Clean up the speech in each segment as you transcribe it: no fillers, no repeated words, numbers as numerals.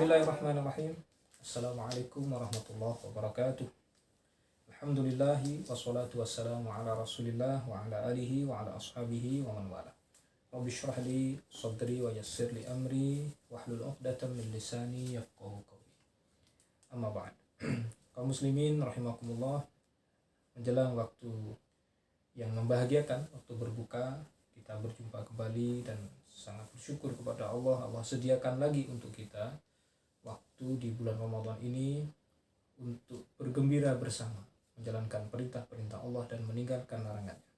Bismillahirrahmanirrahim. Assalamualaikum warahmatullahi wabarakatuh. Alhamdulillahi wassalatu wassalamu ala rasulillah wa ala alihi wa ala ashabihi wa man wala. Rabbi shrah li sadri wa yassir li amri wahlul 'uqdatam min lisani yafqahu qawli. Amma ba'd. Kaum muslimin rahimakumullah, menjelang waktu yang membahagiakan, waktu berbuka, kita berjumpa kembali dan sangat bersyukur kepada Allah. Allah sediakan lagi untuk kita waktu di bulan Ramadan ini untuk bergembira bersama, menjalankan perintah-perintah Allah dan meninggalkan larangannya.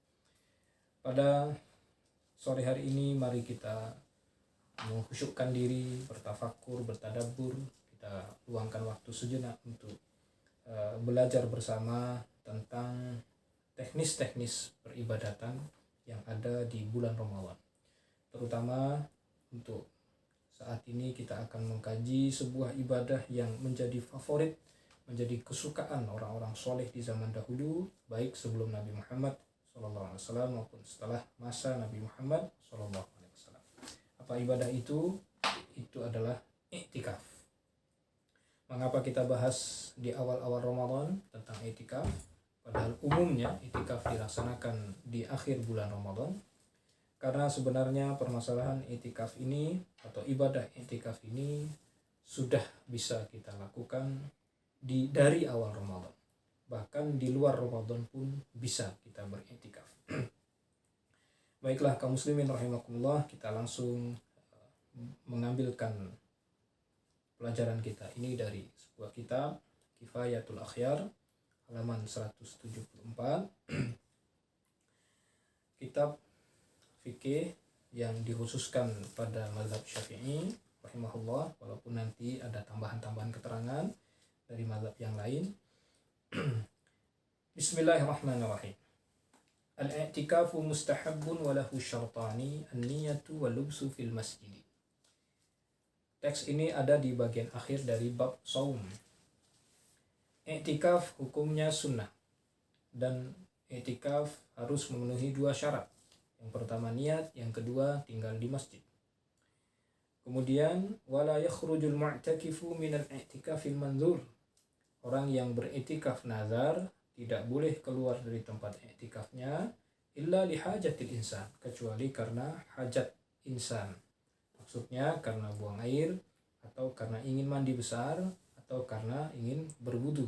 Pada sore hari ini mari kita mengkhusyukkan diri, bertafakur, bertadabbur. Kita luangkan waktu sejenak untuk belajar bersama tentang teknis-teknis peribadatan yang ada di bulan Ramadan. Terutama untuk saat ini kita akan mengkaji sebuah ibadah yang menjadi favorit, menjadi kesukaan orang-orang soleh di zaman dahulu, baik sebelum Nabi Muhammad SAW maupun setelah masa Nabi Muhammad SAW. Apa ibadah itu? Itu adalah i'tikaf. Mengapa kita bahas di awal-awal Ramadan tentang i'tikaf? Padahal umumnya i'tikaf dilaksanakan di akhir bulan Ramadan. Karena sebenarnya permasalahan i'tikaf ini atau ibadah i'tikaf ini sudah bisa kita lakukan dari awal Ramadan. Bahkan di luar Ramadan pun bisa kita beriktikaf. Baiklah kaum muslimin rahimakumullah, kita langsung mengambilkan pelajaran kita ini dari sebuah kitab Kifayatul Akhyar halaman 174. Kitab fikih yang dikhususkan pada mazhab Syafi'i rahimahullah, walaupun nanti ada tambahan-tambahan keterangan dari mazhab yang lain. Bismillahirrahmanirrahim. Al-i'tikafu mustahabbun wa lahu syartani an-niyatu wal lubsu fil masjid. Teks ini ada di bagian akhir dari bab saum. I'tikaf hukumnya sunnah dan i'tikaf harus memenuhi dua syarat. Yang pertama niat, yang kedua tinggal di masjid. Kemudian wala yakhrujul mu'takifu minal i'tikafil manzur. Orang yang beriktikaf nazar tidak boleh keluar dari tempat iktikafnya illa lihajatil insan, kecuali karena hajat insan. Maksudnya karena buang air, atau karena ingin mandi besar, atau karena ingin berwudu.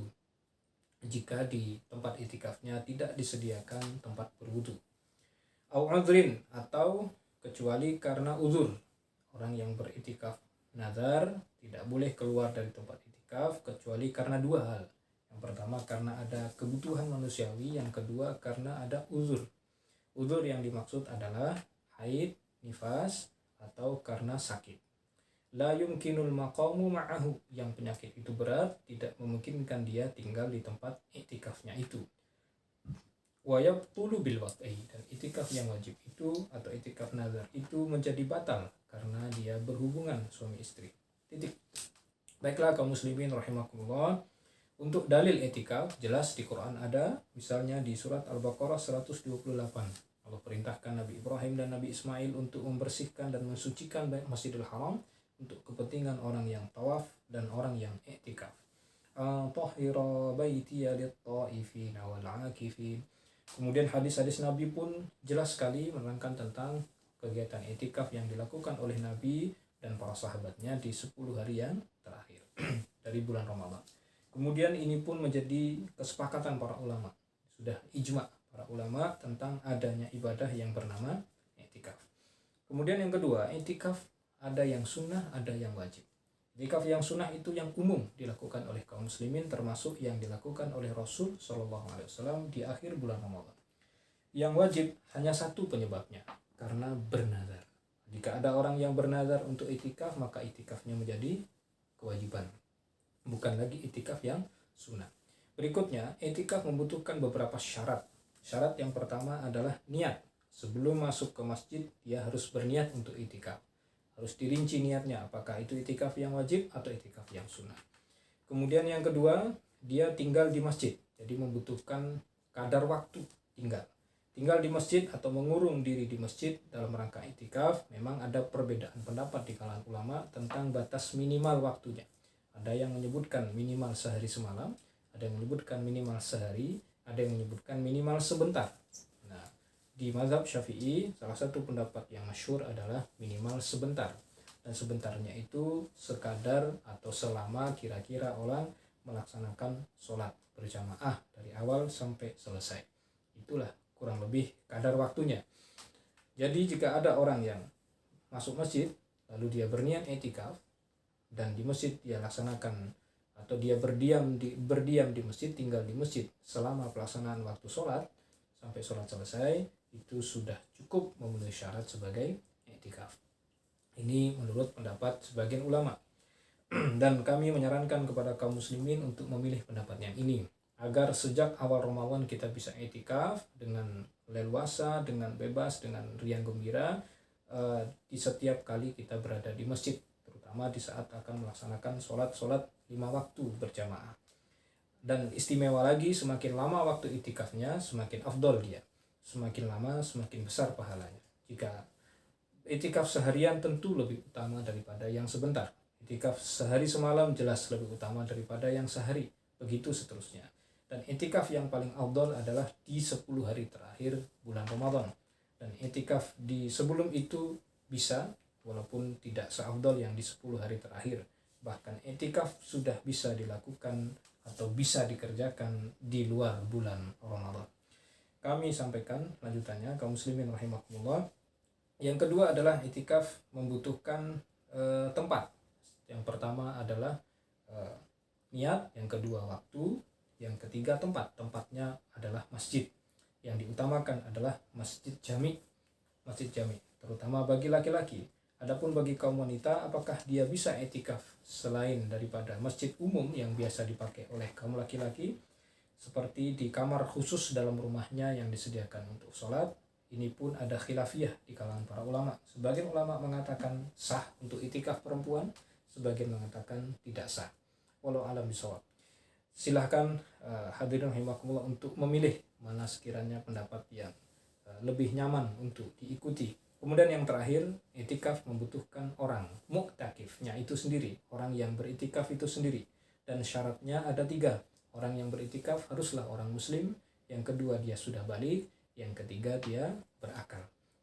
Jika di tempat iktikafnya tidak disediakan tempat berwudu. Au udhrin, atau kecuali karena uzur. Orang yang beriktikaf nazar tidak boleh keluar dari tempat iktikaf kecuali karena dua hal. Yang pertama karena ada kebutuhan manusiawi, yang kedua karena ada uzur. Uzur yang dimaksud adalah haid, nifas, atau karena sakit. La yumkinul maqamu ma'ahu, yang penyakit itu berat, tidak memungkinkan dia tinggal di tempat iktikafnya itu. Wa yabtulu bil wat'i, dan i'tikaf yang wajib itu atau i'tikaf nazar itu menjadi batal karena dia berhubungan suami istri. Titik. Baiklah kaum muslimin rahimakumullah, untuk dalil i'tikaf jelas di Quran ada, misalnya di surat Al-Baqarah 128. Allah perintahkan Nabi Ibrahim dan Nabi Ismail untuk membersihkan dan mensucikan Masjidil Haram untuk kepentingan orang yang tawaf dan orang yang i'tikaf. Tahhira baitiya lit-taifin wal 'akifin. Kemudian hadis-hadis Nabi pun jelas sekali menerangkan tentang kegiatan i'tikaf yang dilakukan oleh Nabi dan para sahabatnya di 10 hari yang terakhir dari bulan Ramadan. Kemudian ini pun menjadi kesepakatan para ulama. Sudah ijma para ulama tentang adanya ibadah yang bernama i'tikaf. Kemudian yang kedua, i'tikaf ada yang sunnah, ada yang wajib. I'tikaf yang sunnah itu yang umum dilakukan oleh kaum muslimin, termasuk yang dilakukan oleh Rasul SAW di akhir bulan Ramadan. Yang wajib hanya satu penyebabnya, karena bernazar. Jika ada orang yang bernazar untuk i'tikaf, maka i'tikafnya menjadi kewajiban, bukan lagi i'tikaf yang sunnah. Berikutnya, i'tikaf membutuhkan beberapa syarat. Syarat yang pertama adalah niat. Sebelum masuk ke masjid, dia harus berniat untuk i'tikaf. Harus dirinci niatnya, apakah itu i'tikaf yang wajib atau i'tikaf yang sunnah. Kemudian yang kedua, dia tinggal di masjid. Jadi membutuhkan kadar waktu tinggal. tinggal di masjid atau mengurung diri di masjid dalam rangka i'tikaf, memang ada perbedaan pendapat di kalangan ulama tentang batas minimal waktunya. Ada yang menyebutkan minimal sehari semalam, ada yang menyebutkan minimal sehari, ada yang menyebutkan minimal sebentar. Nah, di mazhab Syafi'i, salah satu pendapat yang masyhur adalah minimal sebentar. Dan sebentarnya itu sekadar atau selama kira-kira orang melaksanakan sholat berjamaah dari awal sampai selesai. Itulah kurang lebih kadar waktunya. Jadi jika ada orang yang masuk masjid lalu dia berniat i'tikaf dan di masjid dia laksanakan atau dia berdiam di masjid, tinggal di masjid selama pelaksanaan waktu sholat sampai sholat selesai, itu sudah cukup memenuhi syarat sebagai i'tikaf. Ini menurut pendapat sebagian ulama. Dan kami menyarankan kepada kaum muslimin untuk memilih pendapat yang ini, agar sejak awal Ramadan kita bisa i'tikaf dengan leluasa, dengan bebas, dengan riang gembira di setiap kali kita berada di masjid, terutama di saat akan melaksanakan sholat 5 waktu berjamaah. Dan istimewa lagi, semakin lama waktu i'tikafnya semakin afdol dia, semakin lama semakin besar pahalanya. Jika i'tikaf seharian tentu lebih utama daripada yang sebentar. I'tikaf sehari semalam jelas lebih utama daripada yang sehari, begitu seterusnya. Dan i'tikaf yang paling afdal adalah di 10 hari terakhir bulan Ramadan. Dan i'tikaf di sebelum itu bisa, walaupun tidak seafdal yang di 10 hari terakhir. Bahkan i'tikaf sudah bisa dilakukan atau bisa dikerjakan di luar bulan Ramadan. Kami sampaikan lanjutannya, kaum muslimin rahimakumullah. Yang kedua adalah i'tikaf membutuhkan tempat. Yang pertama adalah niat, yang kedua waktu, yang ketiga tempat. Tempatnya adalah masjid. Yang diutamakan adalah masjid jami, terutama bagi laki-laki. Adapun bagi kaum wanita, apakah dia bisa i'tikaf selain daripada masjid umum yang biasa dipakai oleh kaum laki-laki, seperti di kamar khusus dalam rumahnya yang disediakan untuk sholat? Ini pun ada khilafiyah di kalangan para ulama. Sebagian ulama mengatakan sah untuk i'tikaf perempuan, sebagian mengatakan tidak sah. Walau alam bisawab. Silahkan hadirin rahimakumullah untuk memilih mana sekiranya pendapat yang lebih nyaman untuk diikuti. Kemudian yang terakhir, i'tikaf membutuhkan orang mu'takifnya itu sendiri, orang yang beri'tikaf itu sendiri. Dan syaratnya ada 3. Orang yang beri'tikaf haruslah orang muslim, yang kedua dia sudah balik, yang ketiga dia berakal.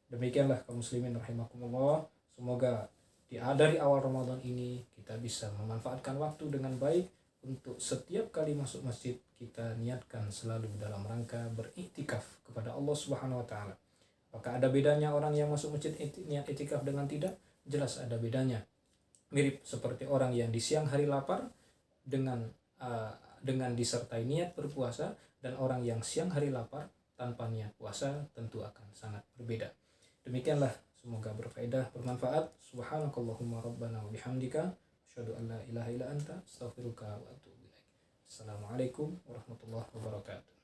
Demikianlah kaum muslimin rahimakumullah. Semoga dari awal Ramadan ini kita bisa memanfaatkan waktu dengan baik. Untuk setiap kali masuk masjid kita niatkan selalu dalam rangka beriktikaf kepada Allah Subhanahu wa taala. Apakah ada bedanya orang yang masuk masjid niat iktikaf dengan tidak? Jelas ada bedanya. Mirip seperti orang yang di siang hari lapar dengan disertai niat berpuasa, dan orang yang siang hari lapar tanpa niat puasa tentu akan sangat berbeda. Demikianlah, semoga berfaedah, bermanfaat. Subhanakallahumma rabbana wa bihamdika asyhadu an la ilaha illa anta astaghfiruka wa atubu ilaik. Assalamualaikum warahmatullahi wabarakatuh.